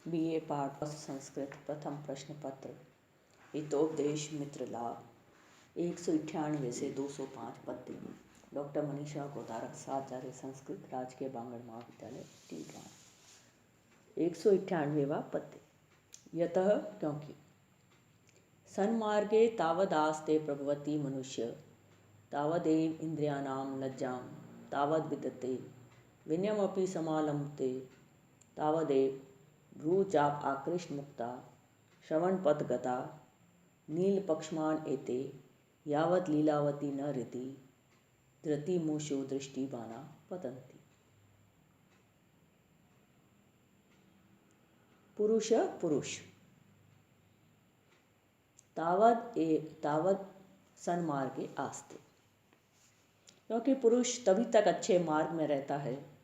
BA पाठ संस्कृत प्रथम प्रश्न पत्र हितोपदेश मित्र लाभ 198 से 205 पद्य। डॉक्टर मनीषा गोदारस आचार्य संस्कृत राजकीय बांगड़ महाविद्यालय टीका। 198वां पद्य। यतः क्योंकि सन्मार्गे तावदास्ते प्रभवति मनुष्य तावदेव इंद्रियाणां लज्जां तावद् विदते विनयमपि समालम्बते तावदेव भ्रूचाप आकृष्ट मुक्ता श्रवणपथ गता नीलपक्ष्मान एते यावत् लीलावती न रीति धृतिमुषु दृष्टिबाणा पतन्ति। पुरुष तावद सन्मार्गे आस्ते, क्योंकि पुरुष तभी तक अच्छे मार्ग में रहता है।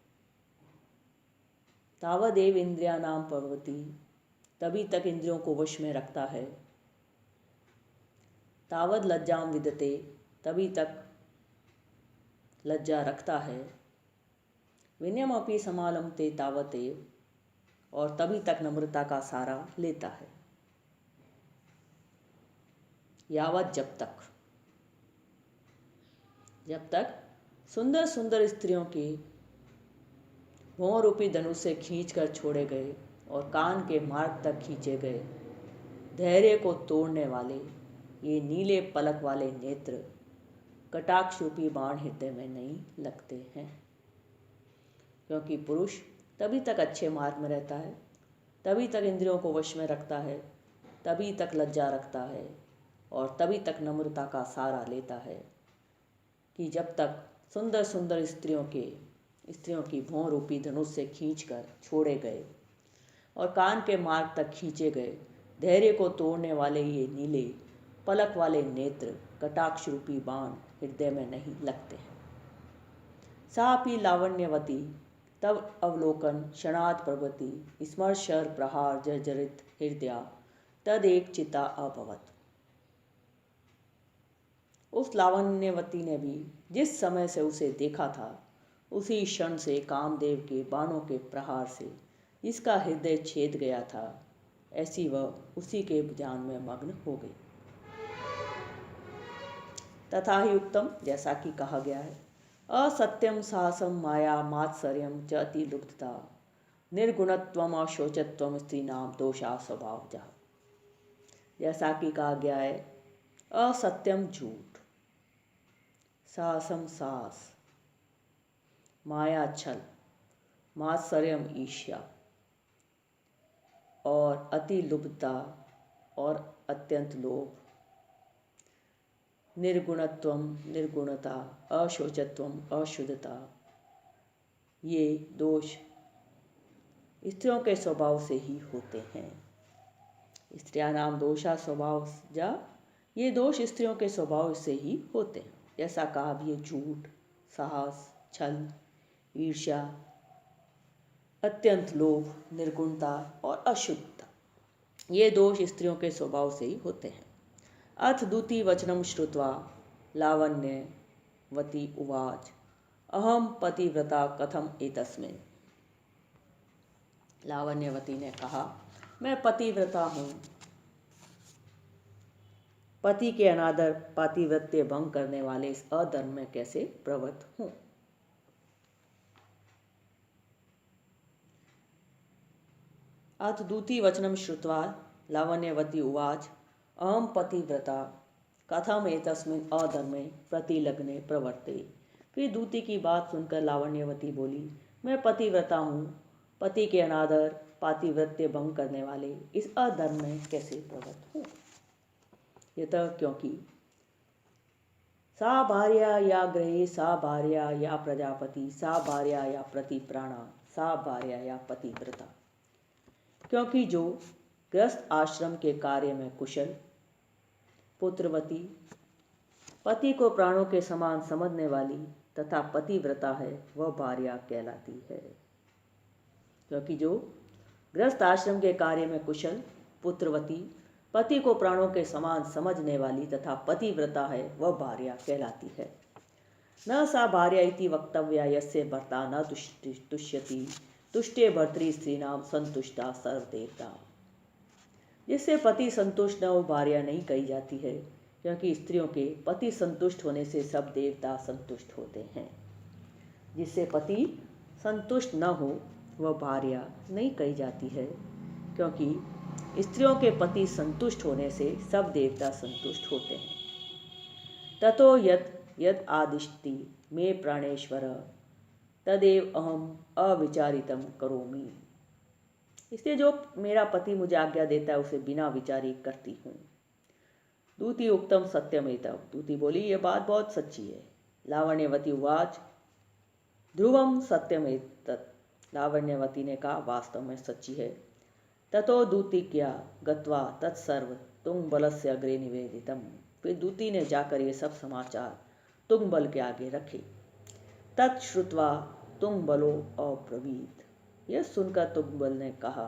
तावदेव इंद्रियाणां प्रभवति, तभी तक इंद्रियों को वश में रखता है। तावद लज्जां विदते, तभी तक लज्जा रखता है। विनयमपि समालम्बते तावदेव, और तभी तक नम्रता का सहारा लेता है। यावत जब तक सुंदर सुंदर स्त्रियों के भौं रूपी धनुष से खींचकर छोड़े गए और कान के मार्ग तक खींचे गए धैर्य को तोड़ने वाले ये नीले पलक वाले नेत्र कटाक्ष रूपी बाण हृदय में नहीं लगते हैं। क्योंकि पुरुष तभी तक अच्छे मार्ग में रहता है, तभी तक इंद्रियों को वश में रखता है, तभी तक लज्जा रखता है और तभी तक नम्रता का सहारा लेता है कि जब तक सुंदर सुंदर स्त्रियों की भौं रूपी धनुष से खींचकर छोड़े गए और कान के मार्ग तक खींचे गए धैर्य को तोड़ने वाले ये नीले पलक वाले नेत्र कटाक्ष रूपी बाण हृदय में नहीं लगते हैं। सापि लावण्यवती तब अवलोकन क्षणात् प्रभवति स्मर्शर प्रहार जर्जरित हृदया तदेक चिता अभवत। उस लावण्यवती ने भी जिस समय से उसे देखा था उसी क्षण से कामदेव के बाणों के प्रहार से जिसका हृदय छेद गया था, ऐसी वह उसी के ध्यान में मग्न हो गई। तथा ही उत्तम, जैसा कि कहा गया है, असत्यम साहसम माया मात्सर्यम च अतिलुप्तता निर्गुणत्वम अशोचत्वम स्त्रीणाम दोषा स्वभावजा। जैसा कि कहा गया है, असत्यम झूठ, साहसम साहस, माया छल, मात्सर्यम ईर्ष्या और अति लुब्धता और अत्यंत लोभ, निर्गुणत्वम निर्गुणता, अशोचत्वम अशुद्धता, ये दोष स्त्रियों के स्वभाव से ही होते हैं। स्त्रियाणाम दोषा स्वभाव जा, ये दोष स्त्रियों के स्वभाव से ही होते हैं। जैसा कहा भी, झूठ, साहस, छल, ईर्ष्या, अत्यंत लोभ, निर्गुणता और अशुद्धता, ये दोष स्त्रियों के स्वभाव से ही होते हैं। अथ दूती वचनम श्रुत्वा लावण्यवती उवाच अहम पतिव्रता कथम एतस्मिन्। लावण्यवती ने कहा, मैं पतिव्रता हूँ, पति के अनादर पातिव्रत्य भंग करने वाले इस अधर्म में कैसे प्रवृत्त हूँ। अथ दूती वचनम श्रुत्वा लावण्यवती उवाच अहम पतिव्रता कथम एतस्मिन् अधर्मे प्रतिलग्ने प्रवर्ते। फिर दूती की बात सुनकर लावण्यवती बोली, मैं पतिव्रता हूँ, पति के अनादर पातिव्रत्य भंग करने वाले इस अधर्म में कैसे प्रवृत्त हूँ। यतः क्योंकि सा भार्या या गृहे सा भार्या या प्रजापति सा भार्या या प्रतिप्राणा सा भार्या या पतिव्रता। क्योंकि जो गृहस्थ आश्रम के कार्य में कुशल, पुत्रवती, पति को प्राणों के समान समझने वाली तथा पतिव्रता है, वह भार्या कहलाती है। क्योंकि जो गृहस्थ आश्रम के कार्य में कुशल, पुत्रवती, पति को प्राणों के समान समझने वाली तथा पतिव्रता है, वह भार्या कहलाती है। न सा भार्या इति वक्तव्या यस्य भर्ता न तुष्यति तुष्टे भर्तृ स्त्रीणाम संतुष्टा सर्वदेवता। जिससे पति संतुष्ट न हो भार्या नहीं कही जाती है, क्योंकि स्त्रियों के पति संतुष्ट होने से सब देवता संतुष्ट होते हैं। जिससे पति संतुष्ट न हो वह भार्या नहीं कही जाती है, क्योंकि स्त्रियों के पति संतुष्ट होने से सब देवता संतुष्ट होते हैं। ततो यत् यद आदिष्टि मे प्राणेश्वर तदेव अहम अविचारितम करोमि। इसलिए जो मेरा पति मुझे आज्ञा देता है उसे बिना विचारी करती हूँ। दूती उक्तम सत्यमेतव। दूती बोली ये बात बहुत सच्ची है। लावण्यवती उवाच ध्रुवम सत्यमेतत्। लावण्यवती ने कहा वास्तव में सच्ची है। ततो दूती क्या गत्वा तत्सर्व तुंग बलस्य अग्रे निवेदितम। फिर दूती ने जाकर ये सब समाचार तुंग बल के आगे रखे। तत्श्रुत्वा तुंग बलो अब्रवीत। यह सुनकर तुंग बल ने कहा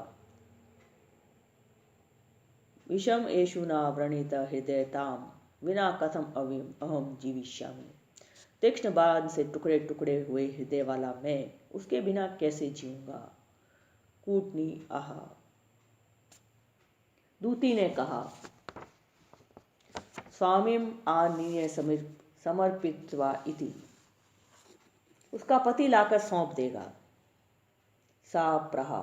विषम एषु न व्रणित हृदयताम विना कथम अहम जीविष्यामि। तीक्ष्ण बाण से टुकड़े टुकड़े हुए हृदय वाला मैं उसके बिना कैसे जीऊंगा। कूटनी आहा। दूती ने कहा स्वामीम आनीय समर्पित्वा इति। उसका पति लाकर सौंप देगा। सा प्रहा।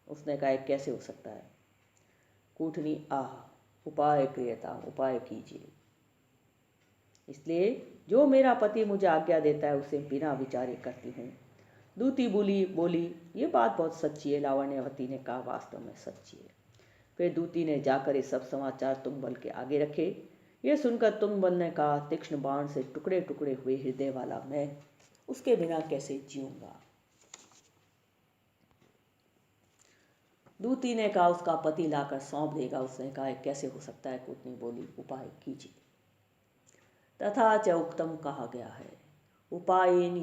उसने कहा कैसे हो सकता है। कूटनी आह। उपाय क्रियता। उपाय कीजिए। इसलिए जो मेरा पति मुझे आज्ञा देता है उसे बिना विचारे करती हूँ। दूती बोली ये बात बहुत सच्ची है। लावण्यवती ने कहा वास्तव में सच्ची है। फिर दूती ने जाकर ये सब समाचार तुंगबल के आगे रखे। ये सुनकर तुंगबल ने कहा तीक्ष्ण बाण से टुकड़े टुकड़े हुए हृदय वाला मैं उसके बिना कैसे जीऊंगा। दूती ने कहा उसका पति लाकर सौंप देगा। उसने कहा कैसे हो सकता है। कूटनी बोली उपाय कीजिए। तथा च उक्तम कहा गया है उपायेन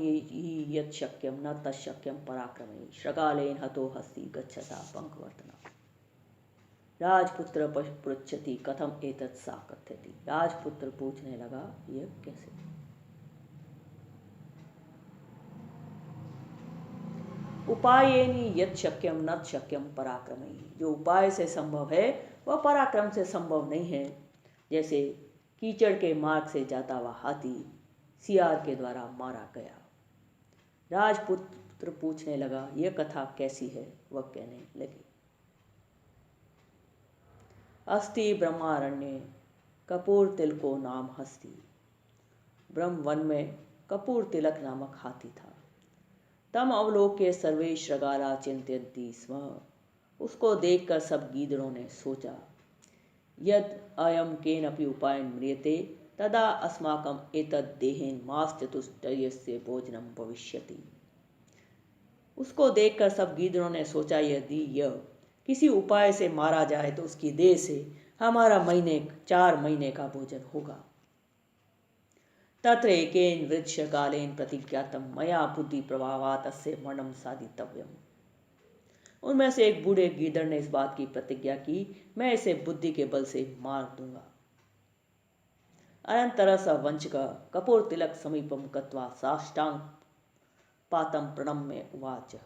यत् शक्यम न तत्शक्यम पराक्रमे श्रगालेन हतो हस्ति गच्छता पंखवर्तना। राजपुत्र पृच्छति कथम एतत् सा कथयति। राजपुत्र पूछने लगा यह कैसे। उपायेन यत् शक्यम न शक्यम पराक्रमे। जो उपाय से संभव है वह पराक्रम से संभव नहीं है। जैसे कीचड़ के मार्ग से जाता हुआ हाथी सियार के द्वारा मारा गया। राजपुत्र पूछने लगा यह कथा कैसी है। वह कहने लगी अस्ति ब्रह्मारण्य कपूर तिलको नाम हस्ती। ब्रह्म वन में कपूर तिलक नामक हाथी था। तम अवलोक्य सर्वे श्रगाला चिंतयन्ति स्म। उसको देखकर सब गीदड़ों ने सोचा यद अयम केनपि उपायन म्रियते तदा अस्माकं एतद् देहेन मास चतुष्टयस्य भोजनम भविष्यति। उसको देखकर सब गीदड़ों ने सोचा यदि यह किसी उपाय से मारा जाए तो उसकी देह से हमारा 4 महीने का भोजन होगा। तत्र एकेन वृक्षकालेन प्रतिज्ञातम मया बुद्धि प्रभावात् अस्य मरणं साधितव्यम्। उनमें से एक बूढ़े गीदड़ ने इस बात की प्रतिज्ञा की मैं इसे बुद्धि के बल से मार दूंगा। अनंतर स वंचक कपूर तिलक समीपम गत्वा साष्टांग पातम प्रणम्य उवाच।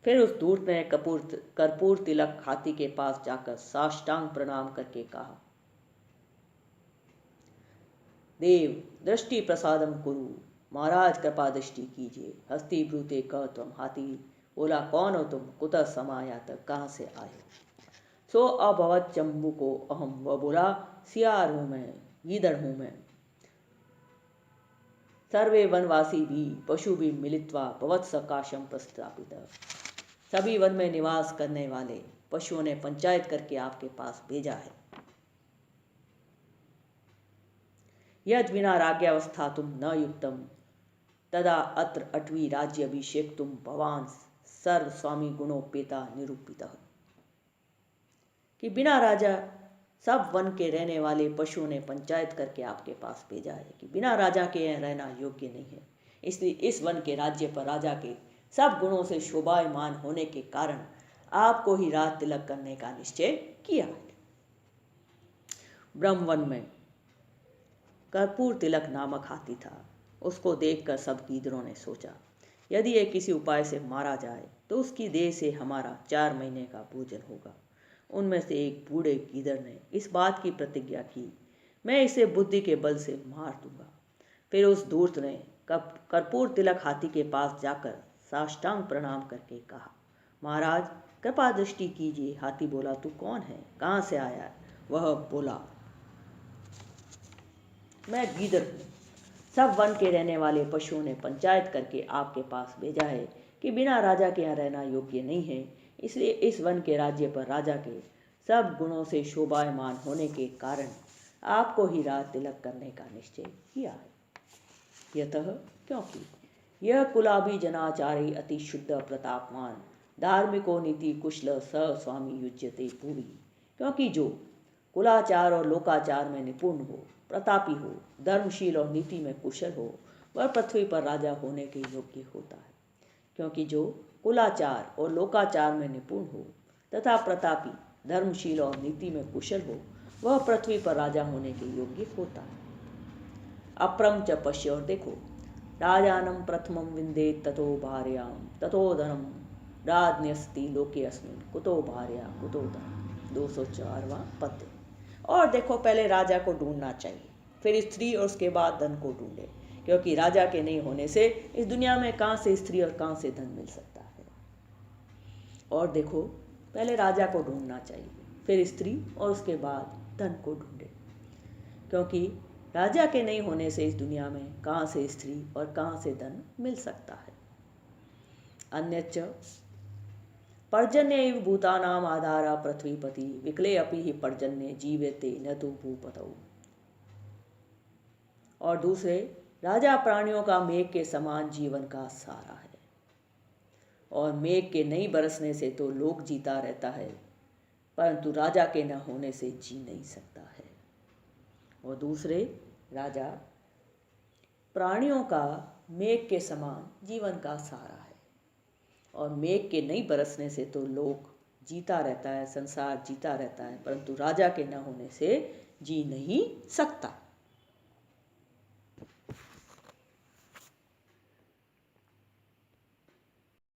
फिर उस दूत ने कर्पूर तिलक हाथी के पास जाकर साष्टांग प्रणाम करके कहा देव दृष्टि प्रसादम कुरु। महाराज कृपा दृष्टि कीजिए। हस्ती ब्रूते कह तुम। हाथी बोला कौन हो तुम। कुतः समायात। कहाँ से आए। सो अभवत चंबू को अहम। वह बोला सियार हूँ मैं गीदड़ हूँ मैं। सर्वे वनवासी भी पशु भी मिलित्वा भवत सकाशम प्रस्थापित। सभी वन में निवास करने वाले पशुओं ने पंचायत करके आपके पास भेजा है। यद विना राज्यावस्था तुम न युक्तम तदा अत्र अट्वी राज्य अभिषेक तुम भवान सर्व स्वामी गुणोपेता निरूपित। कि बिना राजा सब वन के रहने वाले पशुओं ने पंचायत करके आपके पास भेजा है कि बिना राजा के यहाँ रहना योग्य नहीं है। इसलिए इस वन के राज्य पर राजा के सब गुणों से शोभायमान होने के कारण आपको ही राज तिलक करने का निश्चय किया है। ब्रह्मवन में कर्पूर तिलक नामक हाथी था। उसको देखकर सब गीदड़ों ने सोचा यदि यह किसी उपाय से मारा जाए तो उसकी देह से हमारा 4 महीने का भोजन होगा। उनमें से एक बूढ़े गीदड़ ने इस बात की प्रतिज्ञा की, मैं इसे बुद्धि के बल से मार दूंगा। फिर उस धूर्त ने कर्पूर तिलक हाथी के पास जाकर साष्टांग प्रणाम करके कहा, महाराज कृपा दृष्टि कीजिए। हाथी बोला, तू कौन है, कहाँ से आया है? वह बोला, मैं गीदड़ हूँ। सब वन के रहने वाले पशुओं ने पंचायत करके आपके पास भेजा है कि बिना राजा के यहाँ रहना योग्य नहीं है, इसलिए इस वन के राज्य पर राजा के सब गुणों से शोभायमान होने के कारण आपको ही राज तिलक करने का निश्चय किया है। यतः क्योंकि यह कुलाभी जनाचारी अति शुद्ध प्रतापमान धार्मिको नीति कुशल स स्वामी युज्यते भूवि, क्योंकि जो कुलाचार और लोकाचार में निपुण हो, प्रतापी हो, धर्मशील और नीति में कुशल हो, वह पृथ्वी पर राजा होने के योग्य होता है। क्योंकि जो कुलाचार और लोकाचार में निपुण हो तथा प्रतापी, धर्मशील और नीति में कुशल हो, वह पृथ्वी पर राजा होने के योग्य होता है। अप्रम च पश्य, और देखो, राजानम प्रथमम विंदेत ततो भार्याम ततो धनम राज्ञस्ति लोके अस्मिन् कुतो भार्या कुतो धनम। 204वां पद्य। और देखो, पहले राजा को ढूंढना चाहिए, फिर स्त्री और उसके बाद धन को ढूंढे, क्योंकि राजा के नहीं होने से इस दुनिया में कहाँ से स्त्री और कहाँ से धन मिल सकता है। और देखो, पहले राजा को ढूंढना चाहिए, फिर स्त्री और उसके बाद धन को ढूंढे, क्योंकि राजा के नहीं होने से इस दुनिया में कहाँ से स्त्री और कहाँ से धन मिल सकता है। अन्यच्च पर्जन्य एव भूतानाम आधारा पृथ्वीपति विकले अपि ही पर्जन्य जीवेते न तो भूपतौ। और दूसरे, राजा प्राणियों का मेघ के समान जीवन का सहारा है, और मेघ के नहीं बरसने से तो लोक जीता रहता है, परंतु राजा के न होने से जी नहीं सकता है। और दूसरे, राजा प्राणियों का मेघ के समान जीवन का सहारा है, और मेघ के नहीं बरसने से तो लोक जीता रहता है, संसार जीता रहता है, परंतु राजा के न होने से जी नहीं सकता।